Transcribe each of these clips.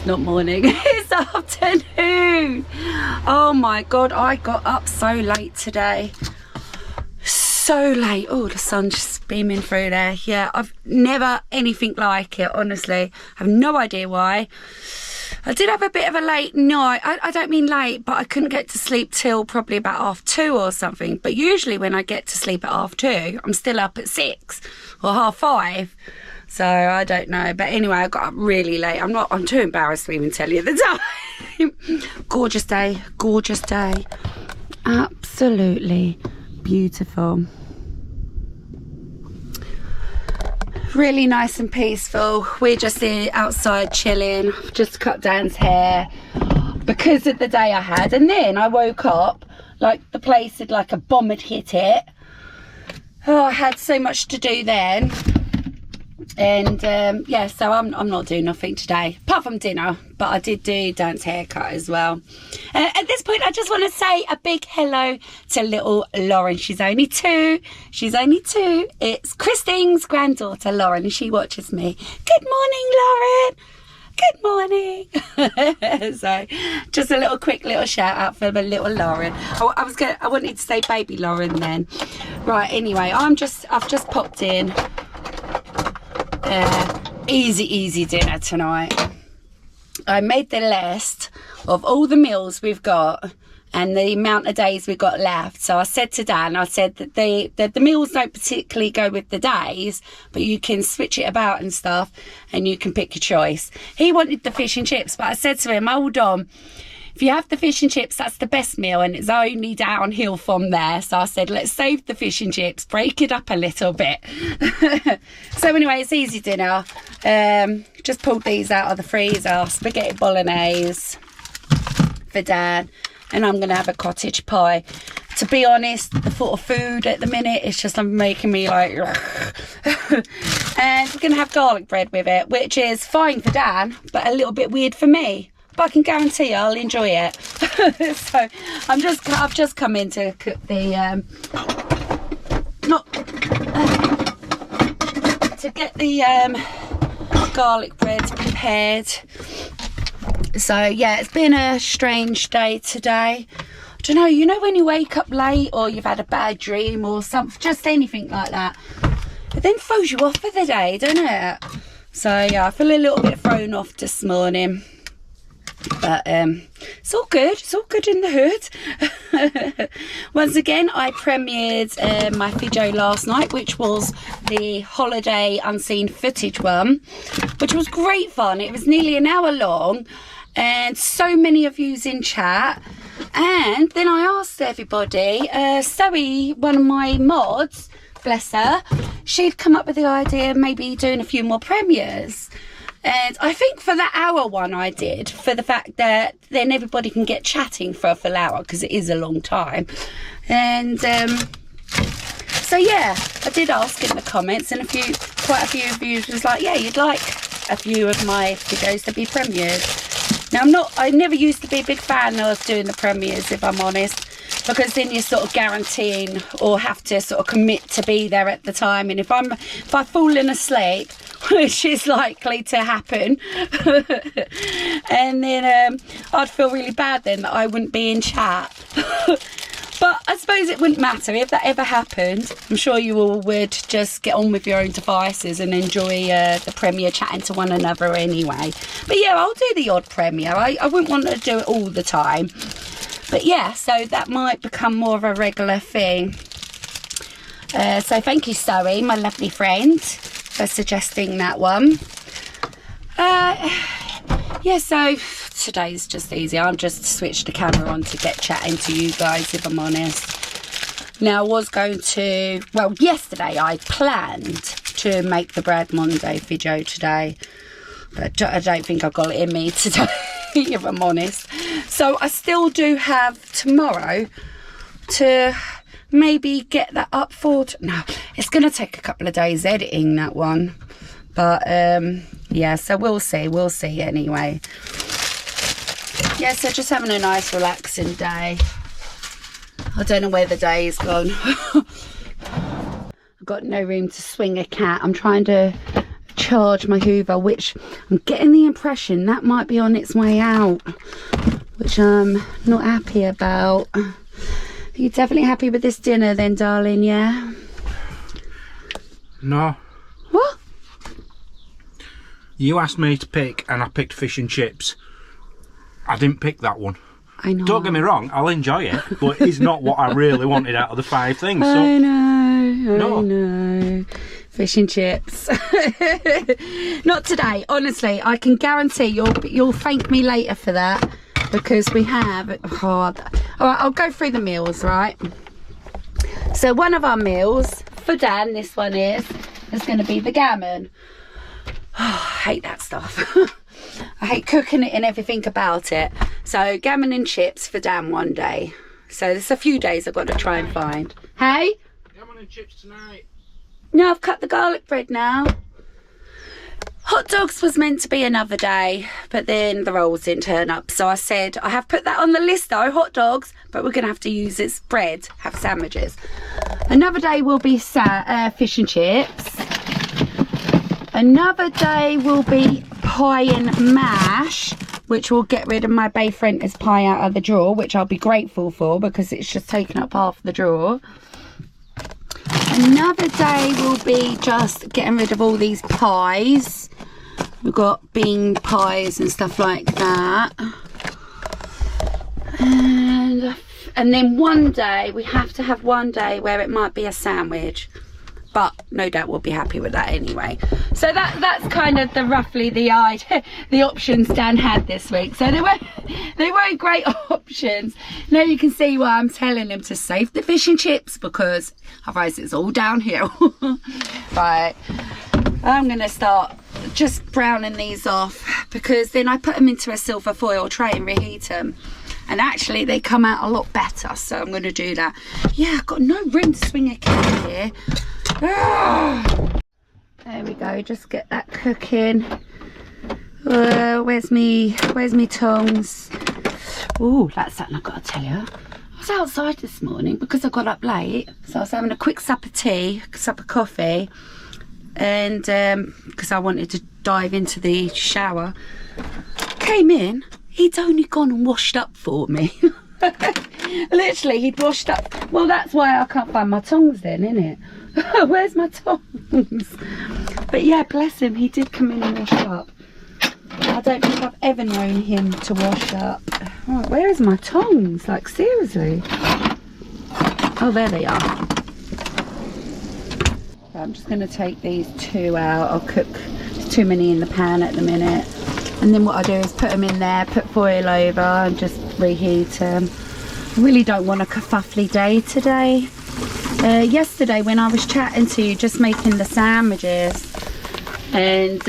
not morning, it's afternoon. Oh my god, I got up so late today. So late. Oh, the sun's just beaming through there. Yeah, I've never anything like it, honestly. I have no idea why. I did have a bit of a late night. I don't mean late, but I couldn't get to sleep till probably about 2:30 or something. But usually when I get to sleep at 2:30, I'm still up at 6 or 5:30. So I don't know. But anyway, I got up really late. I'm too embarrassed to even tell you the time. Gorgeous day. Gorgeous day. Absolutely beautiful. Really nice and peaceful. We're just outside chilling. Just cut Dan's hair because of the day I had, and then I woke up like the place had like a bomb had hit it. Oh, I had so much to do then, and yeah, so I'm not doing nothing today apart from dinner, but I did do Dan's haircut as well. At this point I just want to say a big hello to little Lauren. She's only two. It's Christine's granddaughter Lauren, and she watches me. Good morning, Lauren. Good morning. So just a little quick little shout out for the little Lauren. I wanted to say baby Lauren then. Right, anyway, I've just popped in. Easy dinner tonight. I made the list of all the meals we've got and the amount of days we've got left. So I said to Dan, I said that the meals don't particularly go with the days, but you can switch it about and stuff, and you can pick your choice. He wanted the fish and chips, but I said to him, hold on. If you have the fish and chips, that's the best meal, and it's only downhill from there. So I said, let's save the fish and chips, break it up a little bit. So anyway, it's easy dinner. Just pulled these out of the freezer. Spaghetti bolognese for Dan, and I'm going to have a cottage pie. To be honest, the thought of food at the minute is just making me like... And we're going to have garlic bread with it, which is fine for Dan, but a little bit weird for me. But I can guarantee I'll enjoy it. So I've just come in to cook the to get the garlic bread prepared. So yeah, it's been a strange day today. I don't know, you know when you wake up late or you've had a bad dream or something, just anything like that, it then throws you off for the day, doesn't it? So yeah, I feel a little bit thrown off this morning. But it's all good in the hood. Once again, I premiered my video last night, which was the holiday unseen footage one, which was great fun. It was nearly an hour long, and so many of yous in chat. And then I asked everybody, Zoe, one of my mods, bless her, she'd come up with the idea of maybe doing a few more premieres. And I think for the hour one I did, for the fact that then everybody can get chatting for a full hour, because it is a long time. And so yeah, I did ask in the comments, and quite a few of you was like, yeah, you'd like a few of my videos to be premiered. Now I never used to be a big fan of doing the premieres, if I'm honest, because then you're sort of guaranteeing or have to sort of commit to be there at the time. And if I've fallen asleep, which is likely to happen, and then I'd feel really bad then that I wouldn't be in chat. But I suppose it wouldn't matter if that ever happened. I'm sure you all would just get on with your own devices and enjoy the premiere chatting to one another anyway. But yeah, I'll do the odd premiere. I wouldn't want to do it all the time. But yeah, so that might become more of a regular thing. So thank you, Zoe, my lovely friend, for suggesting that one. Yeah, so today's just easy. I've just switched the camera on to get chatting to you guys, if I'm honest. Now, I was going to... Well, yesterday I planned to make the Brad Monday video today, but I don't think I got it in me today, if I'm honest. So I still do have tomorrow to maybe get that up for... No, it's going to take a couple of days editing that one. But, yeah, so we'll see anyway. Yeah, so just having a nice relaxing day. I don't know where the day is gone. I've got no room to swing a cat. I'm trying to charge my Hoover, which I'm getting the impression that might be on its way out, which I'm not happy about. Are you definitely happy with this dinner then, darling? Yeah? No. What? You asked me to pick and I picked fish and chips. I didn't pick that one. I know. Don't get me wrong, I'll enjoy it, but it's not what I really wanted out of the 5 things. So. I know. No. I know. Fish and chips. Not today, honestly. I can guarantee you'll thank me later for that, because we have. All right, I'll go through the meals, right? So one of our meals for Dan, this one is going to be the gammon. Oh, I hate that stuff. I hate cooking it and everything about it. So gammon and chips for Dan one day. So there's a few days I've got to try and find. Hey? Gammon and chips tonight. No, I've cut the garlic bread now. Hot dogs was meant to be another day, but then the rolls didn't turn up. So I said, I have put that on the list though, hot dogs, but we're going to have to use its bread, have sandwiches. Another day will be fish and chips. Another day will be pie and mash, which will get rid of my Bay Frenter's pie out of the drawer, which I'll be grateful for because it's just taken up half the drawer. Another day will be just getting rid of all these pies. We've got bean pies and stuff like that. And then one day, we have to have one day where it might be a sandwich. But no doubt we'll be happy with that anyway. So that's kind of roughly the options Dan had this week. So they weren't great options. Now you can see why I'm telling him to save the fish and chips, because otherwise it's all downhill. Right, I'm gonna start just browning these off, because then I put them into a silver foil tray and reheat them. And actually they come out a lot better, so I'm going to do that. Yeah, I've got no room to swing a can here. Ah. There we go, just get that cooking. Where's me tongs? Oh, that's something I've got to tell you. I was outside this morning because I got up late, so I was having a quick sup of tea, sup of coffee, and because I wanted to dive into the shower. Came in, he'd only gone and washed up for me. Literally, he'd washed up. Well, that's why I can't find my tongs then, innit? Where's my tongs? But yeah, bless him, he did come in and wash up. I don't think I've ever known him to wash up. Right, where is my tongs? Like, seriously? Oh, there they are. I'm just going to take these 2 out. I'll cook. There's too many in the pan at the minute. And then what I do is put them in there, put foil over and just reheat them. I really don't want a kerfuffly day today. Yesterday when I was chatting to you, just making the sandwiches, and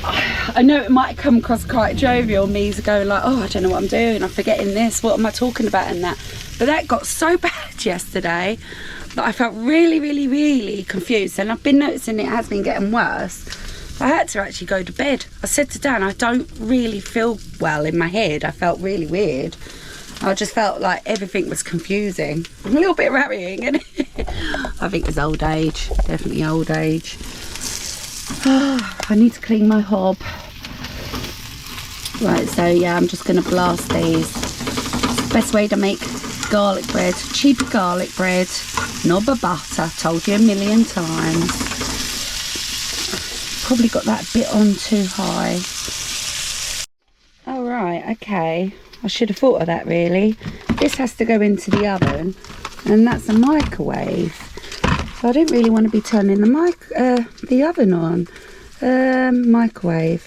I know it might come across quite jovial, me going like, oh, I don't know what I'm doing, I'm forgetting this, what am I talking about and that. But that got so bad yesterday that I felt really confused, and I've been noticing it has been getting worse. I had to actually go to bed. I said to Dan, I don't really feel well in my head. I felt really weird. I just felt like everything was confusing. A little bit worrying, isn't it? I think it's old age. Definitely old age. I need to clean my hob. Right, so yeah, I'm just going to blast these. It's the best way to make garlic bread. Cheap garlic bread. Knob of butter. Told you a million times. Probably got that bit on too high. All right, okay. I should have thought of that really. This has to go into the oven, and that's a microwave. So I didn't really want to be turning the oven on. Microwave.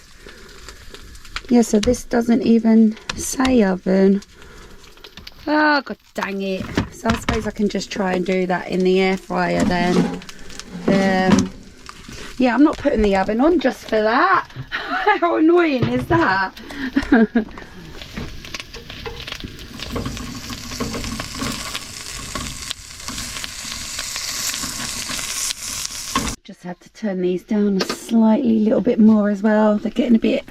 Yeah, so this doesn't even say oven. Oh, god dang it. So I suppose I can just try and do that in the air fryer then. Yeah, I'm not putting the oven on just for that. How annoying is that? Just had to turn these down a little bit more as well. They're getting a bit,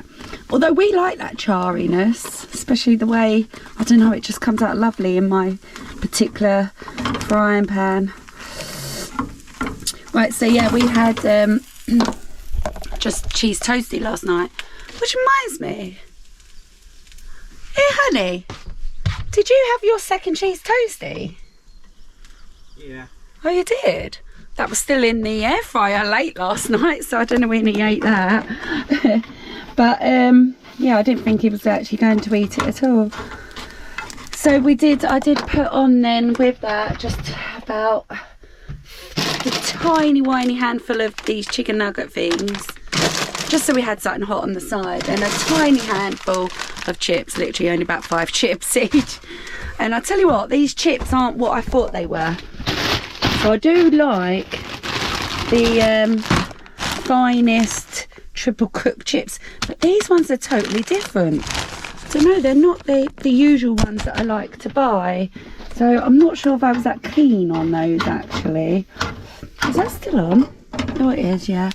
although we like that charriness, especially the way, I don't know, it just comes out lovely in my particular frying pan. Right, so yeah, we had just cheese toasty last night. Which reminds me. Hey, honey. Did you have your second cheese toasty? Yeah. Oh, you did? That was still in the air fryer late last night, so I don't know when he ate that. But, yeah, I didn't think he was actually going to eat it at all. So I did put on then with that just about a tiny whiny handful of these chicken nugget things. Just so we had something hot on the side, and a tiny handful of chips, literally only about 5 chips each. And I tell you what, these chips aren't what I thought they were. So I do like the finest triple cooked chips, but these ones are totally different. I don't know, they're not the usual ones that I like to buy. So I'm not sure if I was that keen on those actually. Is that still on? Oh, it is, yeah.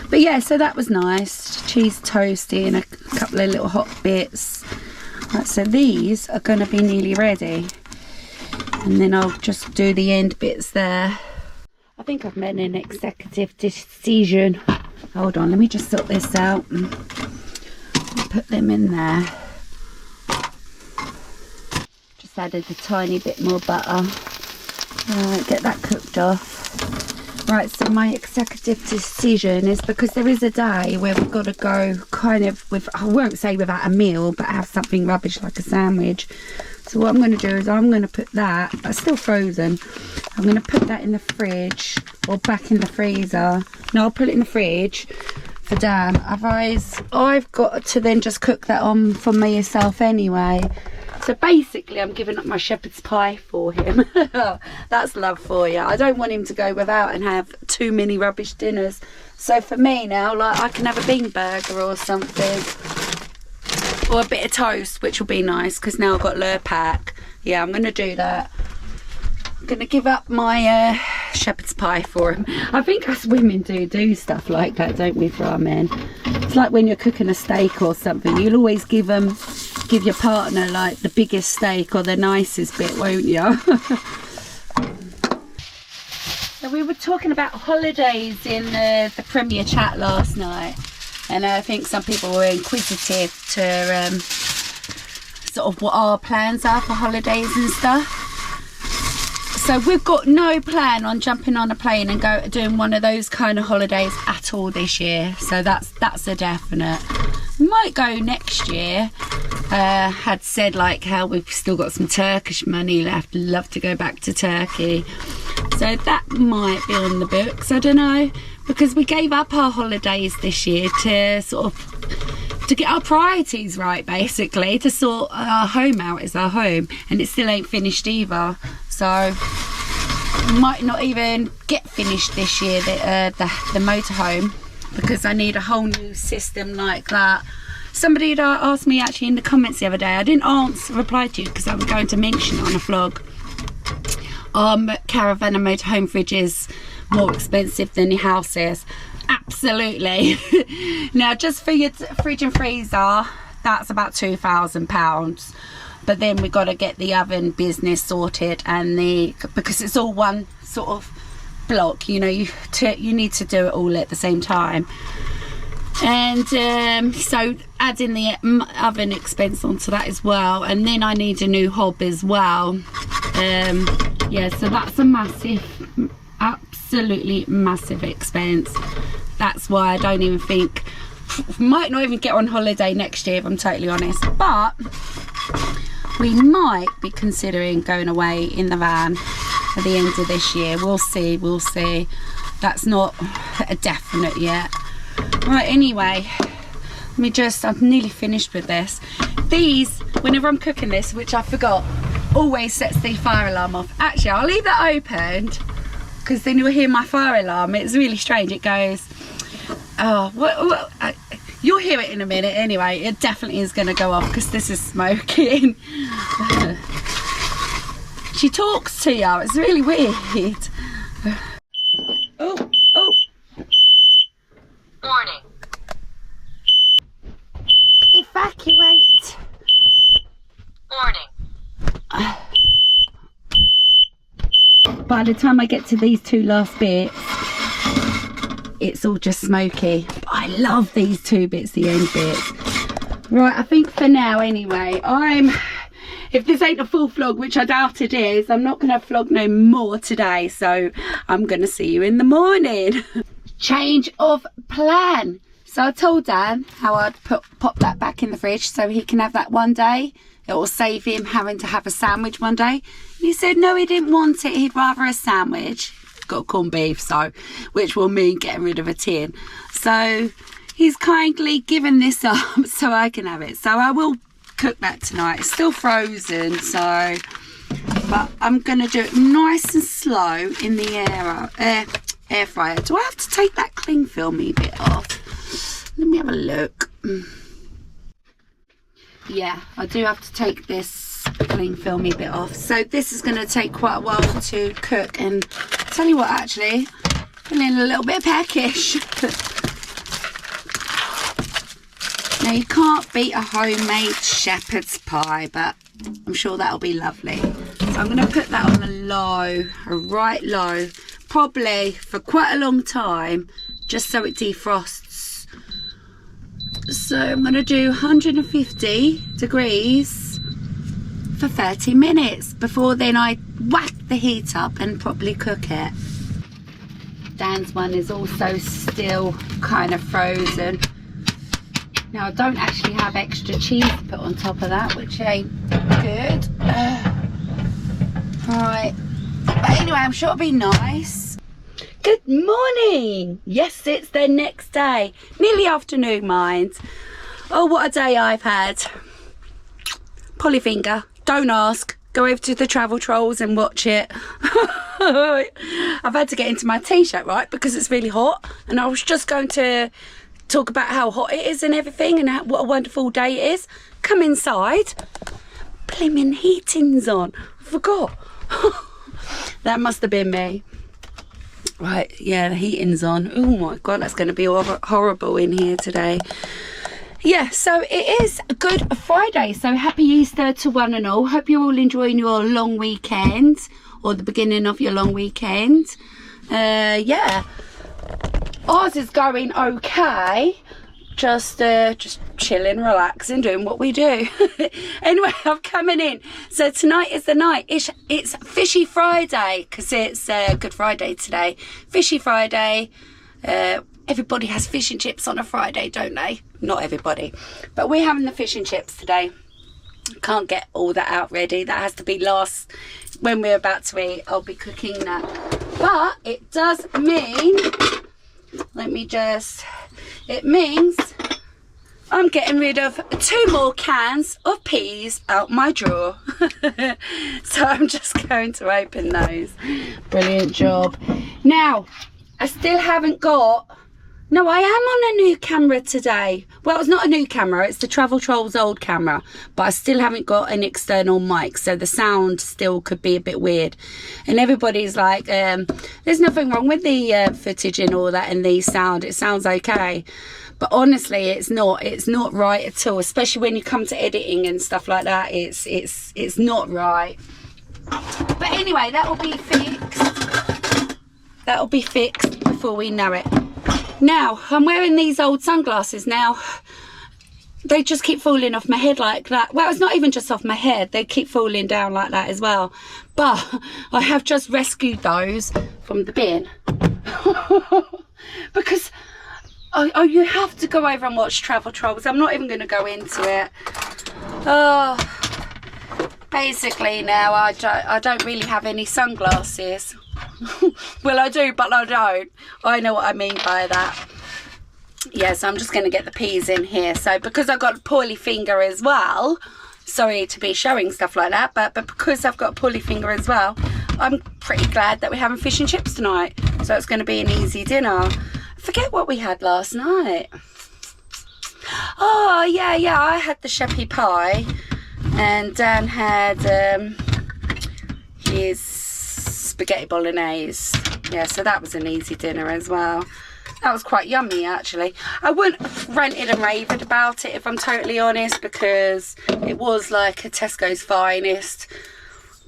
But yeah, so that was nice. Cheese toasty and a couple of little hot bits. Right, so these are going to be nearly ready. And then I'll just do the end bits there. I think I've made an executive decision. Hold on, let me just sort this out and put them in there. Just added a tiny bit more butter. Get that cooked off. Right, so my executive decision is because there is a day where we've got to go kind of with, I won't say without a meal, but have something rubbish like a sandwich. So what I'm going to do is I'm going to put that, that's still frozen, I'm going to put that in the fridge or back in the freezer. No, I'll put it in the fridge for Dan. Otherwise, I've got to then just cook that on for myself anyway. So basically, I'm giving up my shepherd's pie for him. That's love for you. I don't want him to go without and have too many rubbish dinners. So for me now, like, I can have a bean burger or something. Or a bit of toast, which will be nice, because now I've got Lurpak. Yeah, I'm going to do that. I'm going to give up my shepherd's pie for him. I think us women do stuff like that, don't we, for our men? It's like when you're cooking a steak or something, you'll always give your partner like the biggest steak or the nicest bit, won't you? So we were talking about holidays in the Premier chat last night, and I think some people were inquisitive to sort of what our plans are for holidays and stuff. So we've got no plan on jumping on a plane and doing one of those kind of holidays at all this year. So that's a definite. We might go next year. Had said like how we've still got some Turkish money left. Love to go back to Turkey. So that might be on the books. I don't know, because we gave up our holidays this year to sort of to get our priorities right, basically, to sort our home out as our home, and it still ain't finished either. So might not even get finished this year, the motorhome, because I need a whole new system like that. Somebody had asked me actually in the comments the other day, I didn't reply to you because I was going to mention it on a vlog. Caravan and motorhome fridge is more expensive than your house is. Absolutely. Now just for your fridge and freezer, that's about £2,000. But then we've got to get the oven business sorted, and because it's all one sort of block, you know, you need to do it all at the same time. And so adding the oven expense onto that as well, and then I need a new hob as well. Yeah, so that's a massive, absolutely massive expense. That's why I don't even think, might not even get on holiday next year if I'm totally honest, but we might be considering going away in the van at the end of this year. We'll see. That's not a definite yet. Right, anyway, I'm nearly finished with this. These, whenever I'm cooking this, which I forgot, always sets the fire alarm off. Actually, I'll leave that opened, because then you'll hear my fire alarm. It's really strange. It goes, you'll hear it in a minute anyway. It definitely is going to go off because this is smoking. She talks to you. It's really weird. Oh. Warning. Evacuate. Warning. By the time I get to these two last bits, it's all just smoky. But I love these 2 bits, the end bits. Right, I think for now anyway, if this ain't a full vlog, which I doubt it is, I'm not going to vlog no more today. So I'm going to see you in the morning. Change of plan. So I told Dan how I'd pop that back in the fridge so he can have that one day. It will save him having to have a sandwich one day. And he said no, he didn't want it. He'd rather a sandwich. Got corned beef, so which will mean getting rid of a tin. So he's kindly given this up so I can have it. So I will cook that tonight. It's still frozen, so but I'm gonna do it nice and slow in the air fryer. Do I have to take that cling filmy bit off? Let me have a look. Yeah, I do have to take this cling filmy bit off. So this is going to take quite a while to cook. And tell you what, actually, feeling a little bit peckish. Now you can't beat a homemade shepherd's pie, but I'm sure that'll be lovely. So I'm going to put that on a right low, probably for quite a long time, just so it defrosts. So I'm going to do 150 degrees for 30 minutes before then I whack the heat up and properly cook it. Dan's one is also still kind of frozen. Now I don't actually have extra cheese to put on top of that, which ain't good. Right, but anyway, I'm sure it'll be nice. Good morning. Yes, it's the next day, nearly afternoon, mind. Oh, what a day I've had. Polyfinger, don't ask, go over to the Travel Trolls and watch it. I've had to get into my t-shirt, right, because it's really hot, and I was just going to talk about how hot it is and everything, and what a wonderful day it is. Come inside, blimmin' heating's on. I forgot. That must have been me. Right, yeah, the heating's on. Oh my god, that's going to be horrible in here today. Yeah, so it is a Good Friday, so happy Easter to one and all. Hope you're all enjoying your long weekend, or the beginning of your long weekend. Yeah, ours is going okay. Just chilling, relaxing, doing what we do. Anyway, I'm coming in. So tonight is the night. It's Fishy Friday, because it's Good Friday today. Fishy Friday. Everybody has fish and chips on a Friday, don't they? Not everybody, but we're having the fish and chips today. Can't get all that out ready. That has to be last when we're about to eat. I'll be cooking that. But it does mean, it means I'm getting rid of 2 more cans of peas out my drawer. So I'm just going to open those. Brilliant job. Now, I still haven't got... No, I am on a new camera today. Well, it's not a new camera. It's the Travel Trolls old camera. But I still haven't got an external mic. So the sound still could be a bit weird. And everybody's like, there's nothing wrong with the footage and all that and the sound. It sounds okay. But honestly, it's not right at all. Especially when you come to editing and stuff like that. It's not right. But anyway, that will be fixed. That will be fixed before we know it. Now, I'm wearing these old sunglasses now. They just keep falling off my head like that. Well, it's not even just off my head. They keep falling down like that as well. But I have just rescued those from the bin. Because you have to go over and watch Travel Trolls. I'm not even going to go into it. Oh, basically now I don't really have any sunglasses. Well, I do, but I don't. I know what I mean by that. Yeah, so I'm just going to get the peas in here. So because I've got a poorly finger as well, sorry to be showing stuff like that, but because I've got a poorly finger as well, I'm pretty glad that we're having fish and chips tonight. So it's going to be an easy dinner. I forget what we had last night. Oh, yeah, I had the sheppy pie, and Dan had his spaghetti bolognese. Yeah, so that was an easy dinner as well. That was quite yummy, actually. I wouldn't have ranted and raved about it, if I'm totally honest, because it was like a Tesco's finest.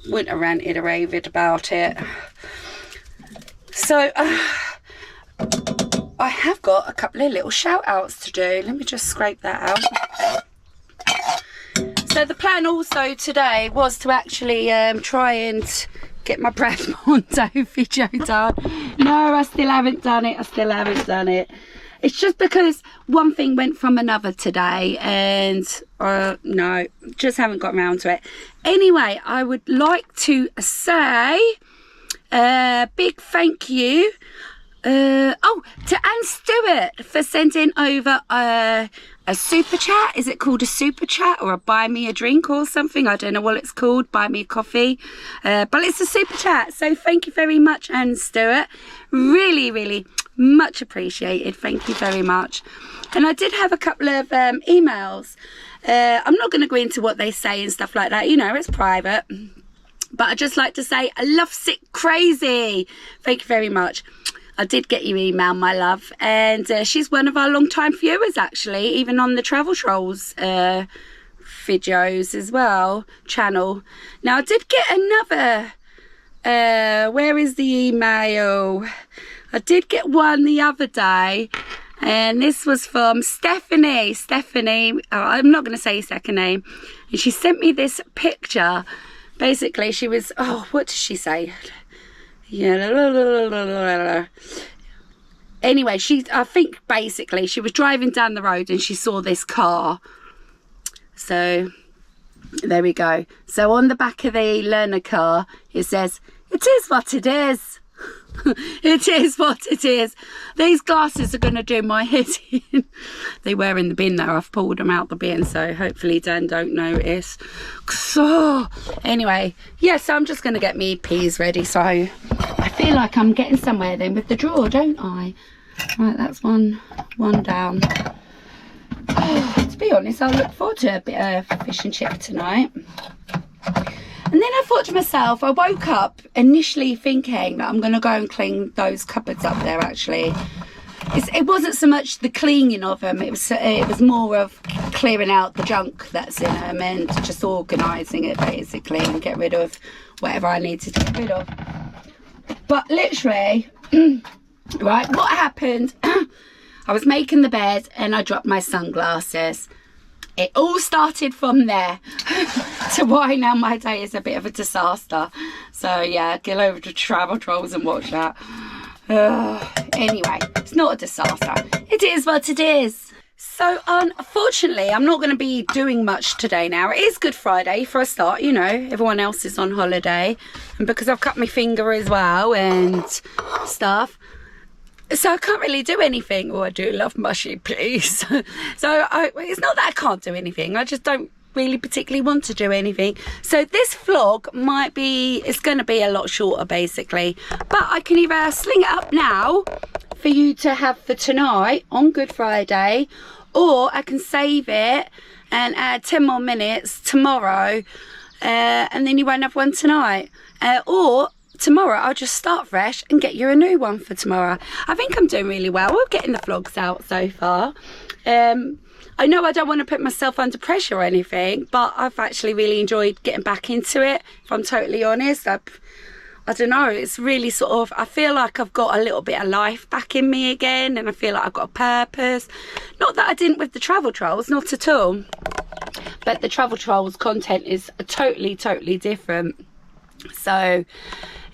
Wouldn't have ranted or raved about it. So I have got a couple of little shout outs to do. Let me just scrape that out. So the plan also today was to actually try and get my Brad Mondo video done. No, I still haven't done it. It's just because one thing went from another today, and no, just haven't got around to it. Anyway, I would like to say a big thank you to Anne Stewart for sending over a super chat. Is it called a super chat or a buy me a drink or something? I don't know what it's called. Buy me a coffee. But it's a super chat. So thank you very much, Anne Stewart. Really, really much appreciated. Thank you very much. And I did have a couple of emails. I'm not going to go into what they say and stuff like that. You know, it's private. But I'd just like to say, I love Sick Crazy. Thank you very much. I did get your email, my love, and she's one of our long-time viewers, actually, even on the Travel Trolls videos as well, channel. Now, I did get another, where is the email? I did get one the other day, and this was from Stephanie, I'm not going to say your second name, and she sent me this picture. Basically, she was, what did she say? Yeah. Anyway, I think basically she was driving down the road and she saw this car. So there we go. So on the back of the learner car, it says, "It is what it is." It is what it is. These glasses are going to do my head in. They were in the bin though. I've pulled them out the bin, so hopefully Dan don't notice. So anyway, yeah, so I'm just going to get me peas ready. So I feel like I'm getting somewhere then with the drawer, don't I? Right, that's one down. To be honest, I look forward to a bit of fish and chip tonight. And then I thought to myself, I woke up initially thinking that I'm going to go and clean those cupboards up there, actually. It wasn't so much the cleaning of them, it was more of clearing out the junk that's in them and just organising it, basically, and get rid of whatever I needed to get rid of. But literally, right, what happened, I was making the bed and I dropped my sunglasses. It all started from there to why now my day is a bit of a disaster. So yeah, get over to Travel Trolls and watch that. Anyway, it's not a disaster. It is what it is. So unfortunately, I'm not going to be doing much today now. It is Good Friday for a start, you know. Everyone else is on holiday. And because I've cut my finger as well and stuff, so I can't really do anything. Oh, I do love mushy peas. So it's not that I can't do anything. I just don't really particularly want to do anything. So this vlog it's going to be a lot shorter, basically. But I can either sling it up now for you to have for tonight on Good Friday, or I can save it and add 10 more minutes tomorrow, and then you won't have one tonight. Or tomorrow I'll just start fresh and get you a new one for tomorrow. I think I'm doing really well. We're getting the vlogs out so far. I know I don't want to put myself under pressure or anything, but I've actually really enjoyed getting back into it, if I'm totally honest. I don't know, it's really sort of, I feel like I've got a little bit of life back in me again, and I feel like I've got a purpose. Not that I didn't with the Travel Trolls, not at all. But the Travel Trolls content is totally different. So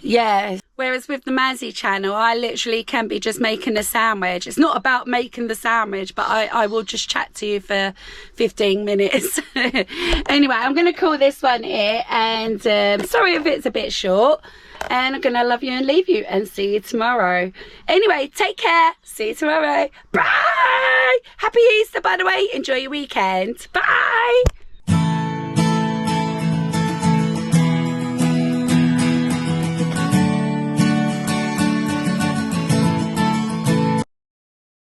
yeah, whereas with the Mazzy channel, I literally can be just making a sandwich. It's not about making the sandwich, but I will just chat to you for 15 minutes. Anyway, I'm going to call this one here, and sorry if it's a bit short, and I'm going to love you and leave you and see you tomorrow. Anyway, take care. See you tomorrow. Bye. Happy Easter, by the way. Enjoy your weekend. Bye.